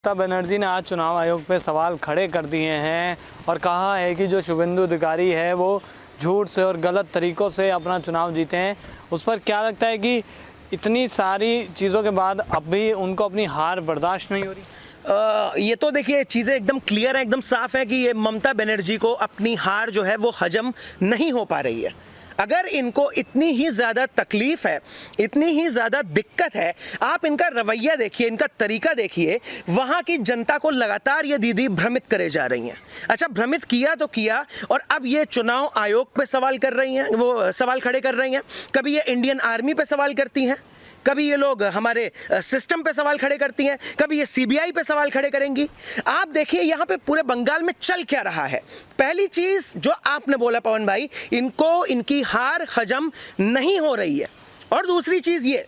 ममता बनर्जी ने आज चुनाव आयोग पे सवाल खड़े कर दिए हैं और कहा है कि जो शुभेंदु अधिकारी है वो झूठ से और गलत तरीक़ों से अपना चुनाव जीते हैं। उस पर क्या लगता है कि इतनी सारी चीज़ों के बाद अब भी उनको अपनी हार बर्दाश्त नहीं हो रही? ये तो देखिए चीज़ें एकदम क्लियर है, एकदम साफ है कि ये ममता बनर्जी को अपनी हार जो है वो हजम नहीं हो पा रही है। अगर इनको इतनी ही ज़्यादा तकलीफ़ है, इतनी ही ज़्यादा दिक्कत है, आप इनका रवैया देखिए, इनका तरीका देखिए। वहाँ की जनता को लगातार ये दीदी भ्रमित करे जा रही हैं। अच्छा, भ्रमित किया तो किया, और अब ये चुनाव आयोग पे सवाल कर रही हैं, वो सवाल खड़े कर रही हैं। कभी ये इंडियन आर्मी पे सवाल करती हैं, कभी ये लोग हमारे सिस्टम पे सवाल खड़े करती हैं, कभी ये सीबीआई पे सवाल खड़े करेंगी। आप देखिए यहाँ पे पूरे बंगाल में चल क्या रहा है। पहली चीज़ जो आपने बोला पवन भाई, इनको इनकी हार हजम नहीं हो रही है। और दूसरी चीज़ ये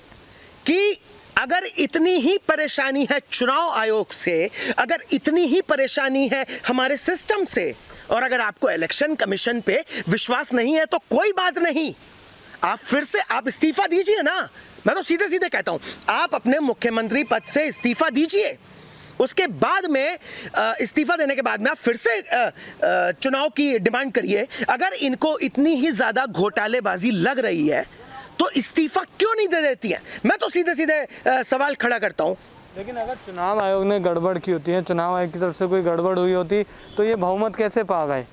कि अगर इतनी ही परेशानी है चुनाव आयोग से, अगर इतनी ही परेशानी है हमारे सिस्टम से, और अगर आपको इलेक्शन कमीशन पे विश्वास नहीं है तो कोई बात नहीं, आप फिर से आप इस्तीफा दीजिए ना। मैं तो सीधे सीधे कहता हूं, आप अपने मुख्यमंत्री पद से इस्तीफा दीजिए। उसके बाद में इस्तीफा देने के बाद में आप फिर से चुनाव की डिमांड करिए। अगर इनको इतनी ही ज़्यादा घोटालेबाजी लग रही है तो इस्तीफा क्यों नहीं दे देती है? मैं तो सीधे सीधे सवाल खड़ा करता हूं। लेकिन अगर चुनाव आयोग ने गड़बड़ की होती है, चुनाव आयोग की तरफ से कोई गड़बड़ हुई होती तो ये बहुमत कैसे पा गए?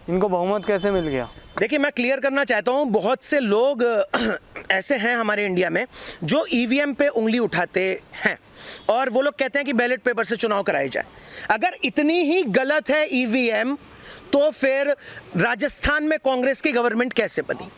इनको बहुमत कैसे मिल गया? देखिए, मैं क्लियर करना चाहता हूं, बहुत से लोग ऐसे हैं हमारे इंडिया में जो ईवीएम पे उंगली उठाते हैं और वो लोग कहते हैं कि बैलेट पेपर से चुनाव कराया जाए। अगर इतनी ही गलत है ईवीएम तो फिर राजस्थान में कांग्रेस की गवर्नमेंट कैसे बनी?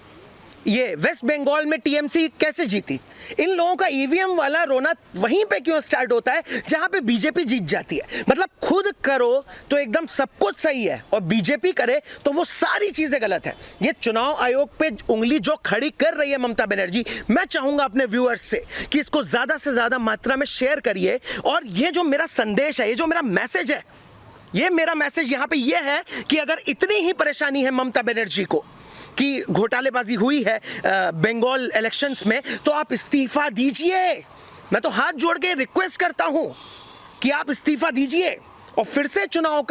ये वेस्ट बंगाल में टीएमसी कैसे जीती? इन लोगों का ईवीएम वाला रोना वहीं पे क्यों स्टार्ट होता है जहां पे बीजेपी जीत जाती है? मतलब खुद करो तो एकदम सब कुछ सही है और बीजेपी करे तो वो सारी चीजें गलत है। ये चुनाव आयोग पे उंगली जो खड़ी कर रही है ममता बनर्जी, मैं चाहूंगा अपने व्यूअर्स से कि इसको ज्यादा से ज्यादा मात्रा में शेयर करिए। और ये जो मेरा संदेश है, ये जो मेरा मैसेज है, ये मेरा मैसेज यहाँ पे ये है कि अगर इतनी ही परेशानी है ममता बनर्जी को कि घोटालेबाजी हुई है बंगाल इलेक्शंस में, तो आप इस्तीफा दीजिए। मैं तो हाथ जोड़ के रिक्वेस्ट करता हूं कि आप इस्तीफा दीजिए और फिर से चुनाव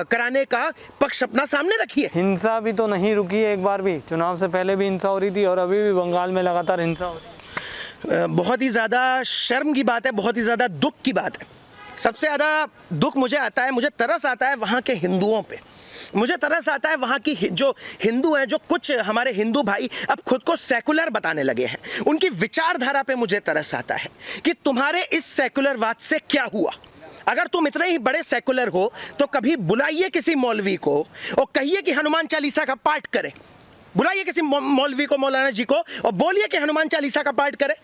कराने का पक्ष अपना सामने रखिए। हिंसा भी तो नहीं रुकी है एक बार भी। चुनाव से पहले भी हिंसा हो रही थी और अभी भी बंगाल में लगातार हिंसा हो रही है। बहुत ही ज़्यादा शर्म की बात है, बहुत ही ज़्यादा दुख की बात है। सबसे ज़्यादा दुख मुझे आता है, मुझे तरस आता है वहाँ के हिंदुओं पे। मुझे तरस आता है वहाँ की जो हिंदू हैं, जो कुछ हमारे हिंदू भाई अब खुद को सेकुलर बताने लगे हैं। उनकी विचारधारा पे मुझे तरस आता है कि तुम्हारे इस सेकुलरवाद से क्या हुआ? अगर तुम इतने ही बड़े सेकुलर हो तो कभी बुलाइए किसी मौलवी को और कहिए कि हनुमान चालीसा का पाठ करे। बुलाइए किसी मौलवी को, मौलाना जी को, और बोलिए कि हनुमान चालीसा का पाठ करे।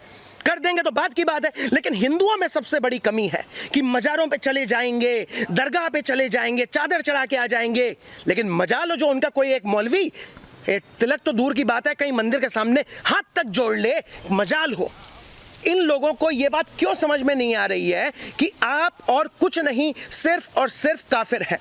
कर देंगे तो बात की बात है। लेकिन हिंदुओं में सबसे बड़ी कमी है कि मज़ारों पे चले जाएंगे, दरगाह पे चले जाएंगे, चादर चढ़ा के आ जाएंगे। लेकिन मजाल हो जो उनका कोई एक मौलवी, तिलक तो दूर की बात है, कहीं मंदिर के सामने हाथ तक जोड़ ले, मजाल हो। इन लोगों को ये बात क्यों समझ में नहीं आ रही है कि आप और कुछ नहीं, सिर्फ और सिर्फ काफिर है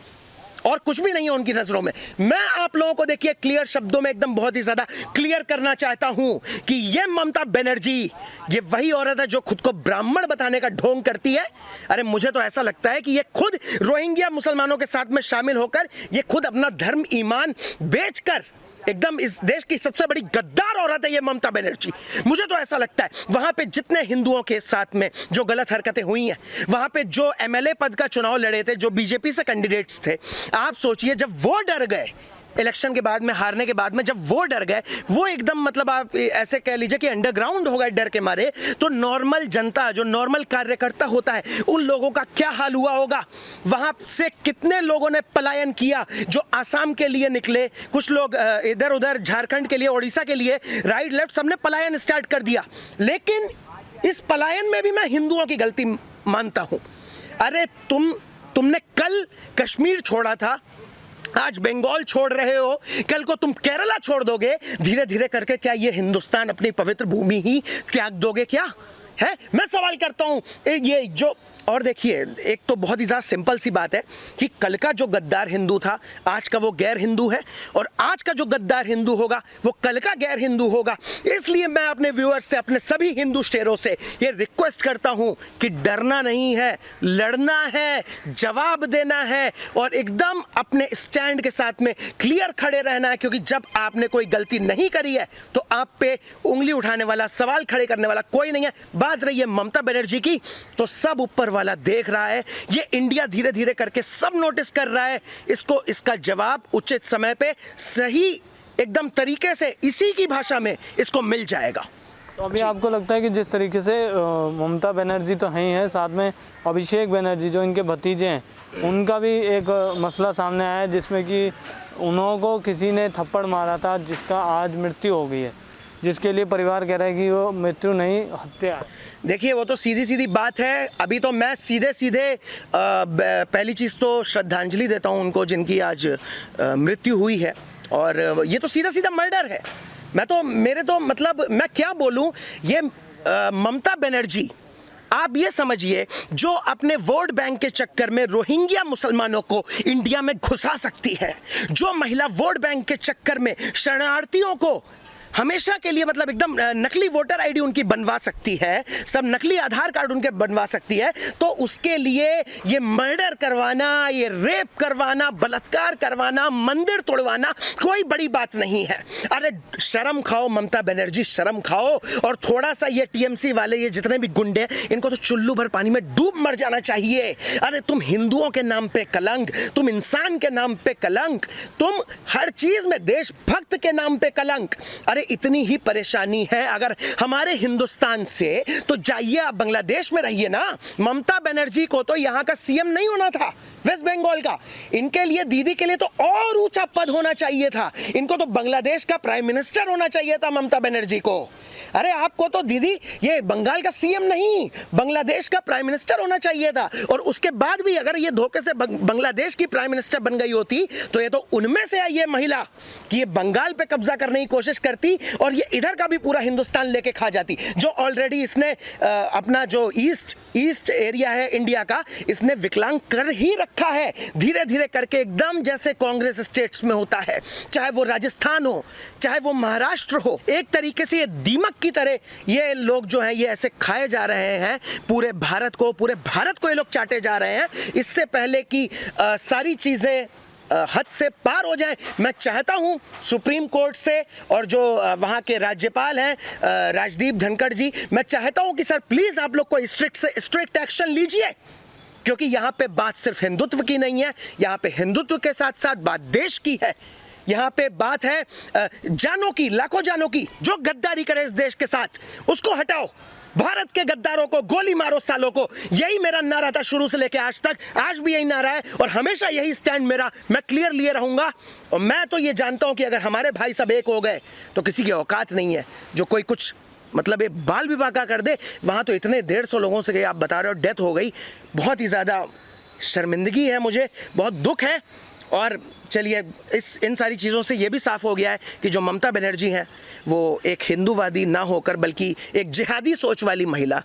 और कुछ भी नहीं है उनकी नजरों में। मैं आप लोगों को देखिए क्लियर शब्दों में एकदम बहुत ही ज्यादा क्लियर करना चाहता हूं कि ये ममता बनर्जी, ये वही औरत है जो खुद को ब्राह्मण बताने का ढोंग करती है। अरे मुझे तो ऐसा लगता है कि ये खुद रोहिंग्या मुसलमानों के साथ में शामिल होकर, ये खुद अपना धर्म ईमान बेचकर एकदम इस देश की सबसे बड़ी गद्दार औरत है ये ममता बनर्जी। मुझे तो ऐसा लगता है वहां पे जितने हिंदुओं के साथ में जो गलत हरकतें हुई हैं, वहां पे जो एमएलए पद का चुनाव लड़े थे, जो बीजेपी से कैंडिडेट्स थे, आप सोचिए जब वो डर गए इलेक्शन के बाद में, हारने के बाद में, जब वो डर गए, वो एकदम मतलब आप ऐसे कह लीजिए कि अंडरग्राउंड हो गए डर के मारे, तो नॉर्मल जनता, जो नॉर्मल कार्यकर्ता होता है, उन लोगों का क्या हाल हुआ होगा? वहां से कितने लोगों ने पलायन किया, जो आसाम के लिए निकले, कुछ लोग इधर उधर झारखंड के लिए, उड़ीसा के लिए, राइट लेफ्ट सबने पलायन स्टार्ट कर दिया। लेकिन इस पलायन में भी मैं हिंदुओं की गलती मानता हूं। अरे तुमने कल कश्मीर छोड़ा था, आज बंगाल छोड़ रहे हो, कल को तुम केरला छोड़ दोगे। धीरे धीरे करके क्या ये हिंदुस्तान, अपनी पवित्र भूमि ही त्याग दोगे क्या? है, मैं सवाल करता हूं। ये जो और देखिए, एक तो बहुत ही ज़्यादा सिंपल सी बात है कि कल का जो गद्दार हिंदू था आज का वो गैर हिंदू है, और आज का जो गद्दार हिंदू होगा वो कल का गैर हिंदू होगा। इसलिए मैं अपने व्यूअर्स से, अपने सभी हिंदू शेरों से ये रिक्वेस्ट करता हूं कि डरना नहीं है, लड़ना है, जवाब देना है और एकदम अपने स्टैंड के साथ में क्लियर खड़े रहना है, क्योंकि जब आपने कोई गलती नहीं करी है तो आप पे उंगली उठाने वाला, सवाल खड़े करने वाला कोई नहीं है। बात रही है ममता बनर्जी की, तो सब ऊपर वाला देख रहा है, ये इंडिया धीरे धीरे करके सब नोटिस कर रहा है। इसको इसका जवाब उचित समय पे सही एकदम तरीके से इसी की भाषा में इसको मिल जाएगा। तो अभी आपको लगता है कि जिस तरीके से ममता बनर्जी तो हैं ही है, साथ में अभिषेक बनर्जी जो इनके भतीजे हैं, उनका भी एक मसला सामने आया है जिसमें कि उन्हों को किसी ने थप्पड़ मारा था जिसका आज मृत्यु हो गई है, जिसके लिए परिवार कह रहा है कि वो मृत्यु नहीं, हत्या है। देखिए, वो तो सीधी सीधी बात है। अभी तो मैं सीधे सीधे पहली चीज़ तो श्रद्धांजलि देता हूँ उनको जिनकी आज मृत्यु हुई है, और ये तो सीधा सीधा मर्डर है। मेरे तो मतलब मैं क्या बोलूँ, ये ममता बनर्जी, आप ये समझिए, जो अपने वोट बैंक के चक्कर में रोहिंग्या मुसलमानों को इंडिया में घुसा सकती है, जो महिला वोट बैंक के चक्कर में शरणार्थियों को हमेशा के लिए मतलब एकदम नकली वोटर आईडी उनकी बनवा सकती है, सब नकली आधार कार्ड उनके बनवा सकती है, तो उसके लिए ये मर्डर करवाना, ये रेप करवाना, बलात्कार करवाना, मंदिर तोड़वाना कोई बड़ी बात नहीं है। अरे शर्म खाओ ममता बनर्जी, शर्म खाओ। और थोड़ा सा ये टीएमसी वाले, ये जितने भी गुंडे, इनको तो चुल्लू भर पानी में डूब मर जाना चाहिए। अरे तुम हिंदुओं के नाम पे कलंक, तुम इंसान के नाम पे कलंक, तुम हर चीज में देशभक्त के नाम पे कलंक। अरे इतनी ही परेशानी है अगर हमारे हिंदुस्तान से, तो जाइए आप बांग्लादेश में रहिए ना। ममता बनर्जी को तो यहाँ का सीएम नहीं होना था, वेस्ट बंगाल का। इनके लिए, दीदी के लिए तो और ऊंचा पद होना चाहिए था। इनको तो बांग्लादेश का प्राइम मिनिस्टर होना चाहिए था ममता बनर्जी को। अरे आपको तो दीदी ये बंगाल का सीएम नहीं, बांग्लादेश का प्राइम मिनिस्टर होना चाहिए था। और उसके बाद भी अगर ये धोखे से बांग्लादेश की प्राइम मिनिस्टर बन गई होती तो ये तो उनमें से आई ये महिला कि ये बंगाल पे कब्जा करने की कोशिश करती और ये इधर का भी पूरा हिंदुस्तान लेके खा जाती, जो ऑलरेडी इसने अपना जो ईस्ट एरिया है इंडिया का, इसने विकलांग कर ही रखा है धीरे धीरे करके, एकदम जैसे कांग्रेस स्टेट्स में होता है, चाहे वो राजस्थान हो, चाहे वो महाराष्ट्र हो। एक तरीके से ये दीमक की तरह ये लोग जो हैं ये ऐसे खाए जा रहे हैं, पूरे भारत को ये लोग चाटे जा रहे हैं। इससे पहले कि सारी चीज़ें हद से पार हो जाए, मैं चाहता हूं सुप्रीम कोर्ट से और जो वहां के राज्यपाल हैं राजदीप धनखड़ जी, मैं चाहता हूं कि सर प्लीज आप लोग को स्ट्रिक्ट एक्शन लीजिए, क्योंकि यहाँ पे बात सिर्फ हिंदुत्व की नहीं है, यहाँ पे हिंदुत्व के साथ साथ बात देश की है। यहाँ पे बात है जानों की, लाखों जानों की। जो गद्दारी करे इस देश के साथ उसको हटाओ, भारत के गद्दारों को गोली मारो सालों को। यही मेरा नारा था शुरू से लेकर आज तक, आज भी यही नारा है और हमेशा यही स्टैंड मेरा, मैं क्लियर लिए रहूंगा। और मैं तो ये जानता हूं कि अगर हमारे भाई सब एक हो गए तो किसी की औकात नहीं है जो कोई कुछ मतलब एक बाल विवाह का कर दे। वहां तो इतने 150 लोगों से आप बता रहे हो डेथ हो गई, बहुत ही ज़्यादा शर्मिंदगी है, मुझे बहुत दुख है। और चलिए इन सारी चीज़ों से ये भी साफ हो गया है कि जो ममता बनर्जी हैं वो एक हिंदूवादी ना होकर बल्कि एक जिहादी सोच वाली महिला